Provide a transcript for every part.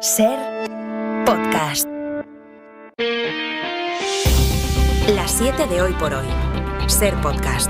Ser Podcast. Las 7 de hoy por hoy. Ser Podcast.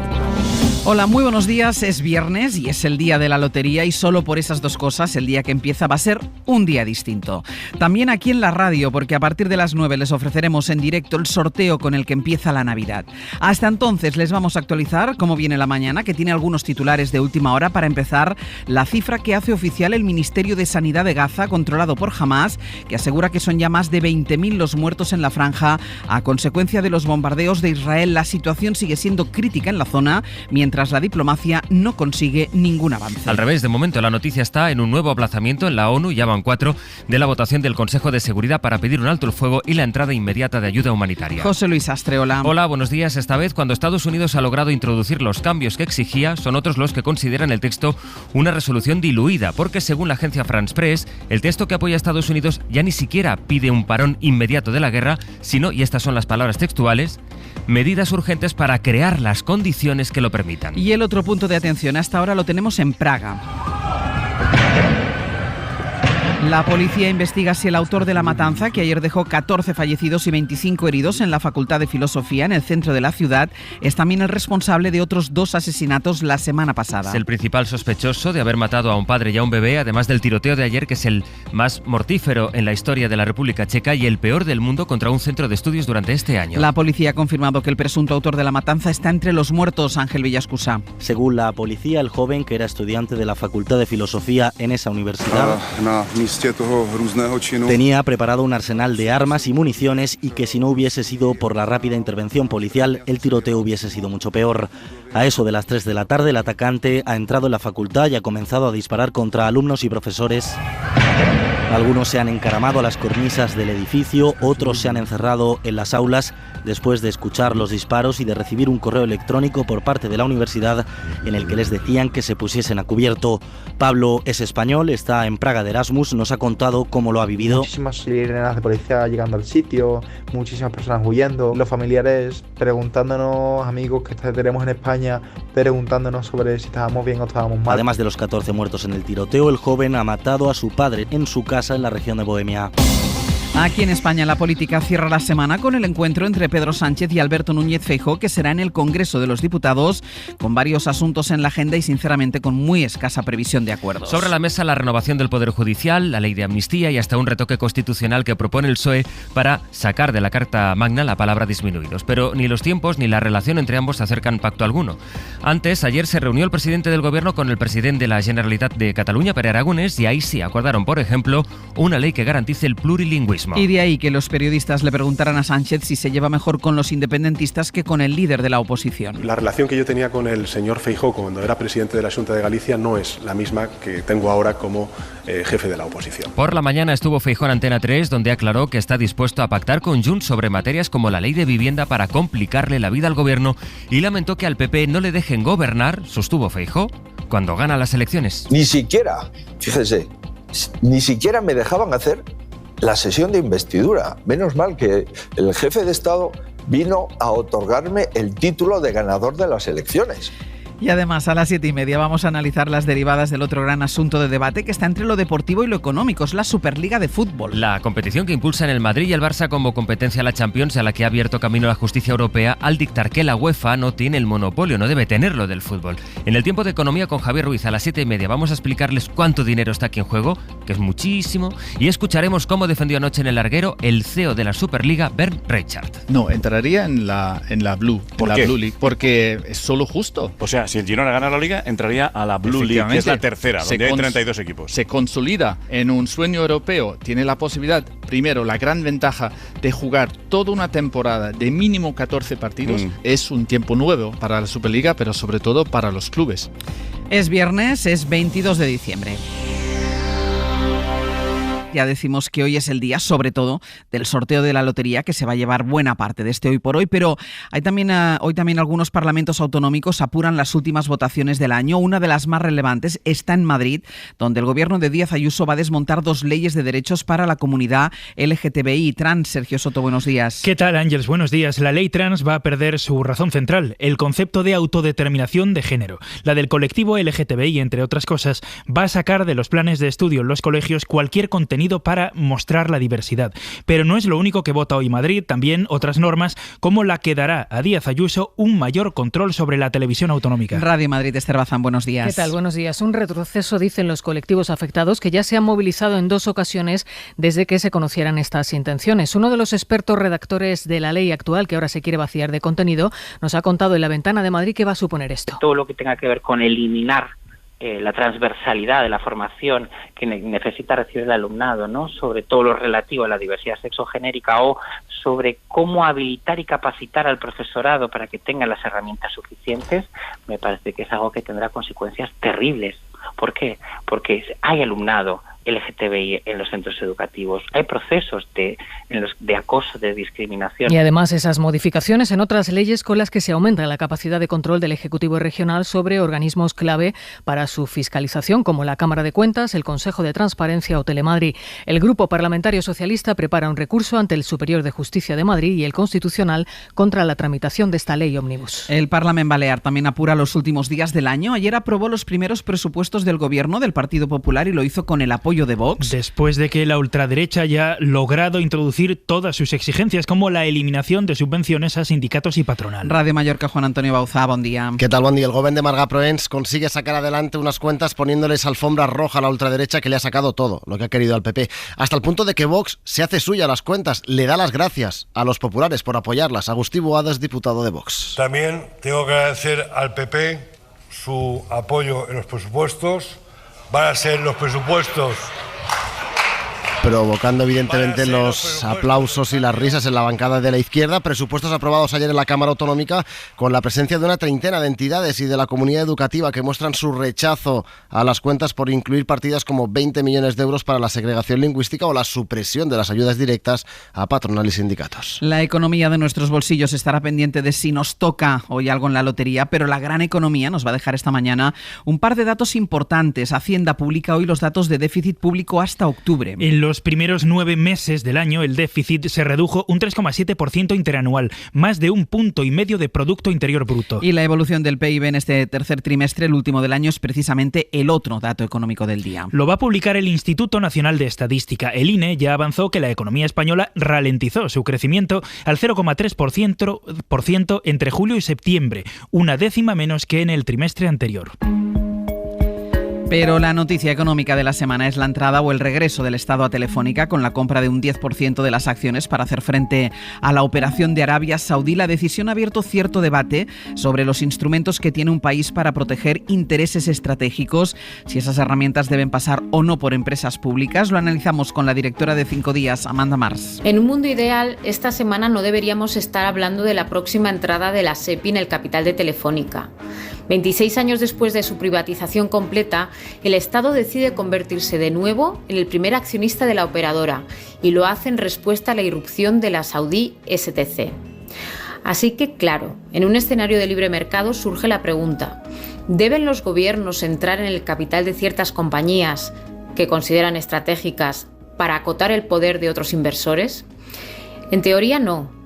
Hola, muy buenos días. Es viernes y es el día de la lotería y solo por esas dos cosas el día que empieza va a ser un día distinto. También aquí en la radio, porque a partir de las 9 les ofreceremos en directo el sorteo con el que empieza la Navidad. Hasta entonces les vamos a actualizar cómo viene la mañana, que tiene algunos titulares de última hora. Para empezar, la cifra que hace oficial el Ministerio de Sanidad de Gaza, controlado por Hamás, que asegura que son ya más de 20.000 los muertos en la franja a consecuencia de los bombardeos de Israel. La situación sigue siendo crítica en la zona, mientras la diplomacia no consigue ningún avance. Al revés, de momento la noticia está en un nuevo aplazamiento en la ONU, ya van 4, de la votación del Consejo de Seguridad para pedir un alto el fuego y la entrada inmediata de ayuda humanitaria. José Luis Astre, hola. Hola, buenos días. Esta vez, cuando Estados Unidos ha logrado introducir los cambios que exigía, son otros los que consideran el texto una resolución diluida, porque según la agencia France Press, el texto que apoya a Estados Unidos ya ni siquiera pide un parón inmediato de la guerra, sino, y estas son las palabras textuales, medidas urgentes para crear las condiciones que lo permitan. Y el otro punto de atención hasta ahora lo tenemos en Praga. La policía investiga si el autor de la matanza, que ayer dejó 14 fallecidos y 25 heridos en la Facultad de Filosofía en el centro de la ciudad, es también el responsable de otros 2 asesinatos la semana pasada. Es el principal sospechoso de haber matado a un padre y a un bebé, además del tiroteo de ayer, que es el más mortífero en la historia de la República Checa y el peor del mundo contra un centro de estudios durante este año. La policía ha confirmado que el presunto autor de la matanza está entre los muertos. Ángel Villascusa. Según la policía, el joven, que era estudiante de la Facultad de Filosofía en esa universidad, tenía preparado un arsenal de armas y municiones y que si no hubiese sido por la rápida intervención policial, el tiroteo hubiese sido mucho peor. A eso de las 3 de la tarde, el atacante ha entrado en la facultad y ha comenzado a disparar contra alumnos y profesores. Algunos se han encaramado a las cornisas del edificio, otros se han encerrado en las aulas después de escuchar los disparos y de recibir un correo electrónico por parte de la universidad en el que les decían que se pusiesen a cubierto. Pablo es español, está en Praga de Erasmus, nos ha contado cómo lo ha vivido. Muchísimas sirenas de policía llegando al sitio, muchísimas personas huyendo, los familiares preguntándonos, amigos que tenemos en España, preguntándonos sobre si estábamos bien o estábamos mal. Además de los 14 muertos en el tiroteo, el joven ha matado a su padre en su casa en la región de Bohemia. Aquí en España la política cierra la semana con el encuentro entre Pedro Sánchez y Alberto Núñez Feijóo, que será en el Congreso de los Diputados, con varios asuntos en la agenda y sinceramente con muy escasa previsión de acuerdos. Sobre la mesa, la renovación del Poder Judicial, la ley de amnistía y hasta un retoque constitucional que propone el PSOE para sacar de la Carta Magna la palabra disminuidos. Pero ni los tiempos ni la relación entre ambos acercan pacto alguno. Antes, ayer se reunió el presidente del Gobierno con el presidente de la Generalitat de Cataluña, Pere Aragonès, y ahí sí acordaron, por ejemplo, una ley que garantice el plurilingüismo. Y de ahí que los periodistas le preguntaran a Sánchez si se lleva mejor con los independentistas que con el líder de la oposición. La relación que yo tenía con el señor Feijóo cuando era presidente de la Xunta de Galicia no es la misma que tengo ahora como jefe de la oposición. Por la mañana estuvo Feijóo en Antena 3, donde aclaró que está dispuesto a pactar con Junts sobre materias como la ley de vivienda para complicarle la vida al gobierno y lamentó que al PP no le dejen gobernar, sostuvo Feijóo, cuando gana las elecciones. Ni siquiera, fíjese, ni siquiera me dejaban hacer la sesión de investidura. Menos mal que el jefe de Estado vino a otorgarme el título de ganador de las elecciones. Y además, a las 7:30 vamos a analizar las derivadas del otro gran asunto de debate que está entre lo deportivo y lo económico, es la Superliga de Fútbol. La competición que impulsan el Madrid y el Barça como competencia a la Champions, a la que ha abierto camino la justicia europea al dictar que la UEFA no tiene el monopolio, no debe tenerlo del fútbol. En el tiempo de economía con Javier Ruiz a las 7:30 vamos a explicarles cuánto dinero está aquí en juego, que es muchísimo, y escucharemos cómo defendió anoche en el larguero el CEO de la Superliga, Bernd Reichart. No, entraría en la Blue, ¿Por en qué? la Blue League, porque es solo justo. O sea, si el Girona gana la Liga, entraría a la Blue League, que es la tercera, donde hay 32 equipos. Se consolida en un sueño europeo. Tiene la posibilidad, primero, la gran ventaja de jugar toda una temporada de mínimo 14 partidos. Es un tiempo nuevo para la Superliga, pero sobre todo para los clubes. Es viernes, es 22 de diciembre. Ya decimos que hoy es el día, sobre todo, del sorteo de la lotería, que se va a llevar buena parte de este hoy por hoy, pero hoy también algunos parlamentos autonómicos apuran las últimas votaciones del año. Una de las más relevantes está en Madrid, donde el gobierno de Díaz Ayuso va a desmontar 2 leyes de derechos para la comunidad LGTBI trans. Sergio Soto, buenos días. ¿Qué tal, Ángeles? Buenos días. La ley trans va a perder su razón central, el concepto de autodeterminación de género. La del colectivo LGTBI, entre otras cosas, va a sacar de los planes de estudio en los colegios cualquier contenido contenido para mostrar la diversidad. Pero no es lo único que vota hoy Madrid, también otras normas como la que dará a Díaz Ayuso un mayor control sobre la televisión autonómica. Radio Madrid, Esther Bazán, buenos días. ¿Qué tal? Buenos días. Un retroceso, dicen los colectivos afectados, que ya se han movilizado en 2 ocasiones desde que se conocieran estas intenciones. Uno de los expertos redactores de la ley actual, que ahora se quiere vaciar de contenido, nos ha contado en La Ventana de Madrid qué va a suponer esto. Todo lo que tenga que ver con eliminar la transversalidad de la formación que necesita recibir el alumnado, ¿no? Sobre todo lo relativo a la diversidad sexogenérica o sobre cómo habilitar y capacitar al profesorado para que tenga las herramientas suficientes, me parece que es algo que tendrá consecuencias terribles. ¿Por qué? Porque hay alumnado LGTBI en los centros educativos, hay procesos de acoso, de discriminación. Y además esas modificaciones en otras leyes con las que se aumenta la capacidad de control del Ejecutivo regional sobre organismos clave para su fiscalización, como la Cámara de Cuentas, el Consejo de Transparencia o Telemadrid. El Grupo Parlamentario Socialista prepara un recurso ante el Superior de Justicia de Madrid y el Constitucional contra la tramitación de esta ley ómnibus. El Parlamento Balear también apura los últimos días del año. Ayer aprobó los primeros presupuestos del Gobierno del Partido Popular y lo hizo con el apoyo de Vox. Después de que la ultraderecha haya logrado introducir todas sus exigencias, como la eliminación de subvenciones a sindicatos y patronal. Radio Mallorca, Juan Antonio Bauzá, buen día. ¿Qué tal? Buen día. El Govern de Marga Proens consigue sacar adelante unas cuentas poniéndoles alfombra roja a la ultraderecha, que le ha sacado todo lo que ha querido al PP, hasta el punto de que Vox se hace suya las cuentas, le da las gracias a los populares por apoyarlas. Agustí Boadas, diputado de Vox. También tengo que agradecer al PP su apoyo en los presupuestos. Van a ser los presupuestos provocando evidentemente los aplausos y las risas en la bancada de la izquierda. Presupuestos aprobados ayer en la Cámara Autonómica con la presencia de una treintena de entidades y de la comunidad educativa que muestran su rechazo a las cuentas por incluir partidas como 20 millones de euros para la segregación lingüística o la supresión de las ayudas directas a patronal y sindicatos. La economía de nuestros bolsillos estará pendiente de si nos toca hoy algo en la lotería, pero la gran economía nos va a dejar esta mañana un par de datos importantes. Hacienda publica hoy los datos de déficit público hasta octubre. En los primeros 9 meses del año, el déficit se redujo un 3,7% interanual, más de 1,5 puntos de Producto Interior Bruto. Y la evolución del PIB en este tercer trimestre, el último del año, es precisamente el otro dato económico del día. Lo va a publicar el Instituto Nacional de Estadística. El INE ya avanzó que la economía española ralentizó su crecimiento al 0,3% entre julio y septiembre, una décima menos que en el trimestre anterior. Pero la noticia económica de la semana es la entrada o el regreso del Estado a Telefónica con la compra de un 10% de las acciones para hacer frente a la operación de Arabia Saudí. La decisión ha abierto cierto debate sobre los instrumentos que tiene un país para proteger intereses estratégicos, si esas herramientas deben pasar o no por empresas públicas. Lo analizamos con la directora de 5 días, Amanda Mars. En un mundo ideal, esta semana no deberíamos estar hablando de la próxima entrada de la SEPI en el capital de Telefónica. 26 años después de su privatización completa, el Estado decide convertirse de nuevo en el primer accionista de la operadora y lo hace en respuesta a la irrupción de la saudí STC. Así que, claro, en un escenario de libre mercado surge la pregunta: ¿deben los gobiernos entrar en el capital de ciertas compañías que consideran estratégicas para acotar el poder de otros inversores? En teoría no,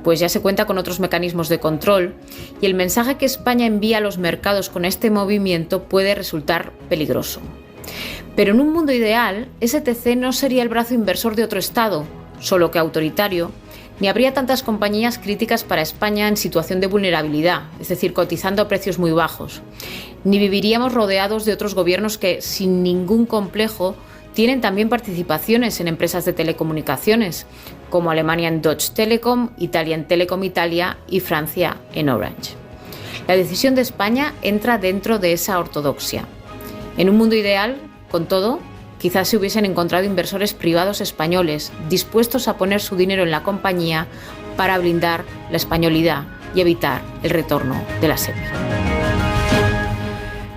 pues ya se cuenta con otros mecanismos de control y el mensaje que España envía a los mercados con este movimiento puede resultar peligroso. Pero en un mundo ideal, STC no sería el brazo inversor de otro Estado, solo que autoritario, ni habría tantas compañías críticas para España en situación de vulnerabilidad, es decir, cotizando a precios muy bajos, ni viviríamos rodeados de otros gobiernos que, sin ningún complejo, tienen también participaciones en empresas de telecomunicaciones, como Alemania en Deutsche Telekom, Italia en Telecom Italia y Francia en Orange. La decisión de España entra dentro de esa ortodoxia. En un mundo ideal, con todo, quizás se hubiesen encontrado inversores privados españoles dispuestos a poner su dinero en la compañía para blindar la españolidad y evitar el retorno de la SEPI.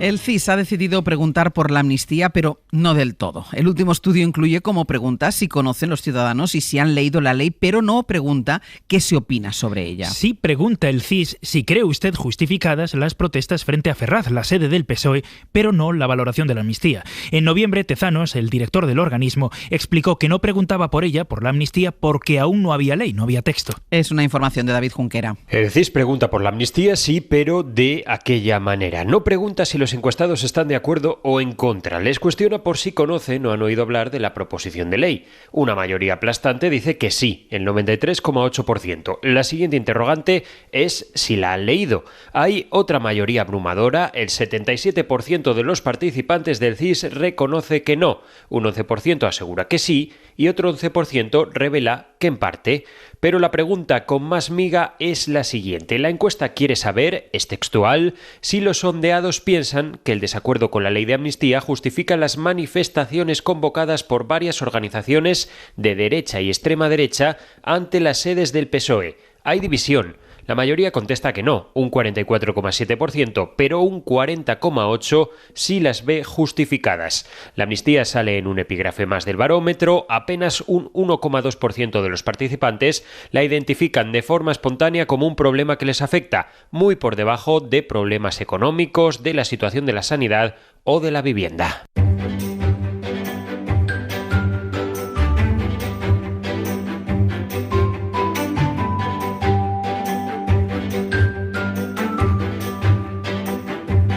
El CIS ha decidido preguntar por la amnistía, pero no del todo. El último estudio incluye como pregunta si conocen los ciudadanos y si han leído la ley, pero no pregunta qué se opina sobre ella. Sí pregunta el CIS si cree usted justificadas las protestas frente a Ferraz, la sede del PSOE, pero no la valoración de la amnistía. En noviembre, Tezanos, el director del organismo, explicó que no preguntaba por ella, por la amnistía, porque aún no había ley, no había texto. Es una información de David Junquera. El CIS pregunta por la amnistía, sí, pero de aquella manera. No pregunta si los los encuestados están de acuerdo o en contra. Les cuestiona por si conocen o han oído hablar de la proposición de ley. Una mayoría aplastante dice que sí, el 93,8%. La siguiente interrogante es si la han leído. Hay otra mayoría abrumadora, el 77% de los participantes del CIS reconoce que no, un 11% asegura que sí y otro 11% revela que en parte. Pero la pregunta con más miga es la siguiente. La encuesta quiere saber, es textual, si los sondeados piensan que el desacuerdo con la ley de amnistía justifica las manifestaciones convocadas por varias organizaciones de derecha y extrema derecha ante las sedes del PSOE. Hay división. La mayoría contesta que no, un 44,7%, pero un 40,8% sí las ve justificadas. La amnistía sale en un epígrafe más del barómetro, apenas un 1,2% de los participantes la identifican de forma espontánea como un problema que les afecta, muy por debajo de problemas económicos, de la situación de la sanidad o de la vivienda.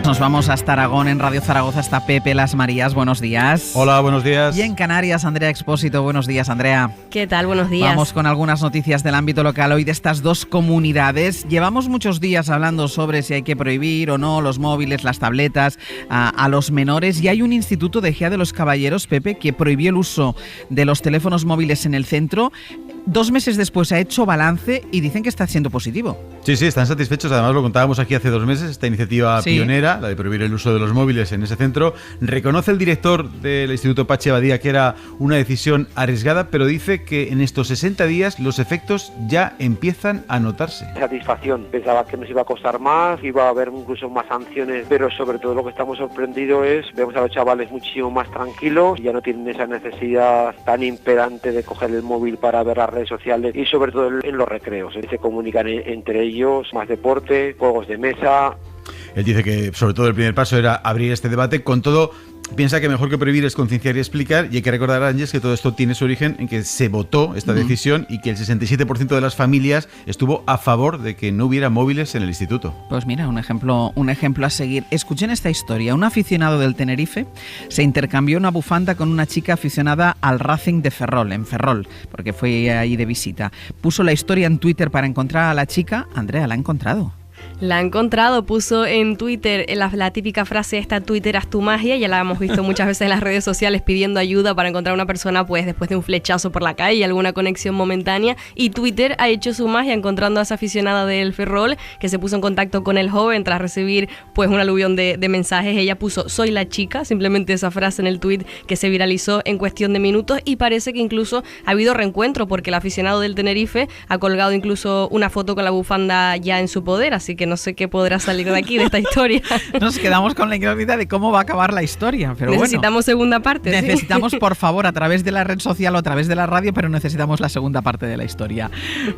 Nos vamos hasta Aragón, en Radio Zaragoza, hasta Pepe Las Marías. Buenos días. Hola, buenos días. Y en Canarias, Andrea Expósito. Buenos días, Andrea. ¿Qué tal? Buenos días. Vamos con algunas noticias del ámbito local hoy de estas dos comunidades. Llevamos muchos días hablando sobre si hay que prohibir o no los móviles, las tabletas a los menores, y hay un instituto de Ejea de los Caballeros, Pepe, que prohibió el uso de los teléfonos móviles en el centro. 2 meses después ha hecho balance y dicen que está siendo positivo. Sí, están satisfechos. Además lo contábamos aquí hace 2 meses, esta iniciativa pionera, la de prohibir el uso de los móviles en ese centro. Reconoce el director del Instituto Pachi Abadía que era una decisión arriesgada, pero dice que en estos 60 días los efectos ya empiezan a notarse. Satisfacción. Pensaba que nos iba a costar más, iba a haber incluso más sanciones, pero sobre todo lo que estamos sorprendidos es, vemos a los chavales muchísimo más tranquilos, ya no tienen esa necesidad tan imperante de coger el móvil para ver las redes sociales y sobre todo en los recreos. Se comunican entre ellos, más deporte, juegos de mesa. Él dice que sobre todo el primer paso era abrir este debate. Con todo, piensa que mejor que prohibir es concienciar y explicar, y hay que recordar, Ángeles, que todo esto tiene su origen en que se votó esta decisión y que el 67% de las familias estuvo a favor de que no hubiera móviles en el instituto. Pues mira, un ejemplo a seguir. Escuchen esta historia. Un aficionado del Tenerife se intercambió una bufanda con una chica aficionada al Racing de Ferrol, en Ferrol, porque fue ahí de visita. Puso la historia en Twitter para encontrar a la chica. Andrea, ¿la ha encontrado? La ha encontrado, puso en Twitter la típica frase esta: Twitter haz tu magia. Ya la hemos visto muchas veces en las redes sociales pidiendo ayuda para encontrar a una persona pues después de un flechazo por la calle, alguna conexión momentánea, y Twitter ha hecho su magia encontrando a esa aficionada del Ferrol que se puso en contacto con el joven tras recibir pues un aluvión de mensajes. Ella puso soy la chica, simplemente esa frase en el tweet que se viralizó en cuestión de minutos, y parece que incluso ha habido reencuentro porque el aficionado del Tenerife ha colgado incluso una foto con la bufanda ya en su poder, así que no sé qué podrá salir de aquí, de esta historia. Nos quedamos con la incógnita de cómo va a acabar la historia. Pero necesitamos segunda parte. Necesitamos, por favor, a través de la red social o a través de la radio, pero necesitamos la segunda parte de la historia.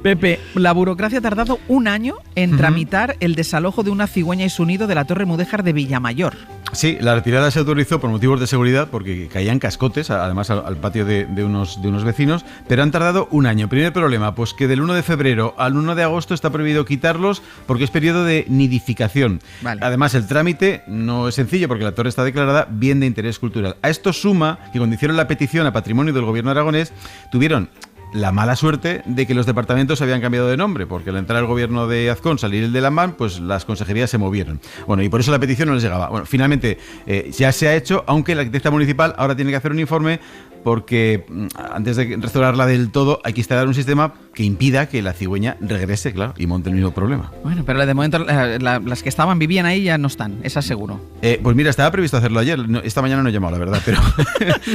Pepe, la burocracia ha tardado 1 año en tramitar el desalojo de una cigüeña y su nido de la Torre Mudéjar de Villamayor. Sí, la retirada se autorizó por motivos de seguridad porque caían cascotes, además al patio de unos vecinos, pero han tardado 1 año. Primer problema, pues que del 1 de febrero al 1 de agosto está prohibido quitarlos porque es periodo de nidificación. Vale. Además, el trámite no es sencillo porque la torre está declarada bien de interés cultural. A esto suma que cuando hicieron la petición a Patrimonio del Gobierno aragonés, tuvieron la mala suerte de que los departamentos habían cambiado de nombre, porque al entrar el gobierno de Azcón, salir el de Lamán, pues las consejerías se movieron. Bueno, y por eso la petición no les llegaba. Bueno, finalmente ya se ha hecho, aunque la arquitecta municipal ahora tiene que hacer un informe porque antes de restaurarla del todo hay que instalar un sistema que impida que la cigüeña regrese, claro, y monte el mismo problema. Bueno, pero de momento las que vivían ahí ya no están, es seguro. Pues mira, estaba previsto hacerlo ayer. Esta mañana no he llamado, la verdad, pero...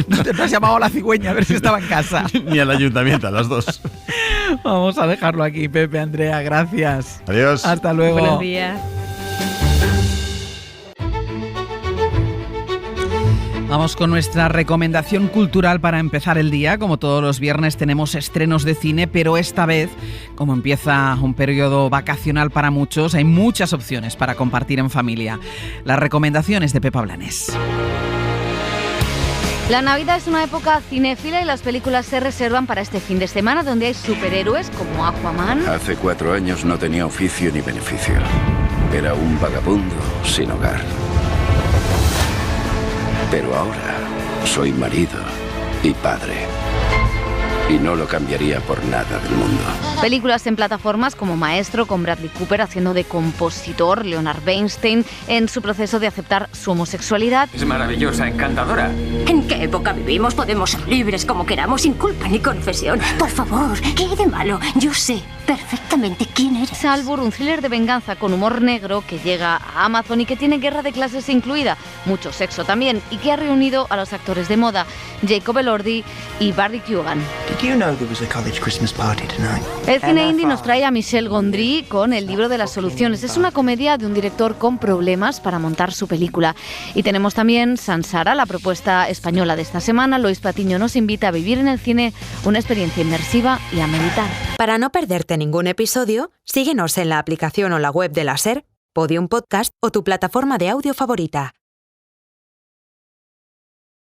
no has llamado a la cigüeña a ver si estaba en casa. Ni al ayuntamiento, a las dos. Vamos a dejarlo aquí, Pepe, Andrea, gracias. Adiós. Hasta luego. Buenos días. Vamos con nuestra recomendación cultural para empezar el día. Como todos los viernes tenemos estrenos de cine, pero esta vez, como empieza un periodo vacacional para muchos, hay muchas opciones para compartir en familia. Las recomendaciones de Pepa Blanes. La Navidad es una época cinéfila y las películas se reservan para este fin de semana, donde hay superhéroes como Aquaman. Hace 4 años no tenía oficio ni beneficio. Era un vagabundo sin hogar. Pero ahora soy marido y padre. Y no lo cambiaría por nada del mundo. Películas en plataformas como Maestro, con Bradley Cooper haciendo de compositor, Leonard Bernstein en su proceso de aceptar su homosexualidad. Es maravillosa, encantadora. ¿En qué época vivimos? Podemos ser libres como queramos, sin culpa ni confesión. Por favor, ¿qué hay de malo? Yo sé perfectamente quién eres. Salvor, un thriller de venganza con humor negro que llega a Amazon y que tiene guerra de clases incluida, mucho sexo también, y que ha reunido a los actores de moda Jacob Elordi y Barry Keoghan. El cine indie nos trae a Michel Gondry con El libro de las soluciones. Es una comedia de un director con problemas para montar su película. Y tenemos también Sansara, la propuesta española de esta semana. Lois Patiño nos invita a vivir en el cine una experiencia inmersiva y a meditar. Para no perderte ningún episodio, síguenos en la aplicación o la web de la SER, Podium Podcast o tu plataforma de audio favorita.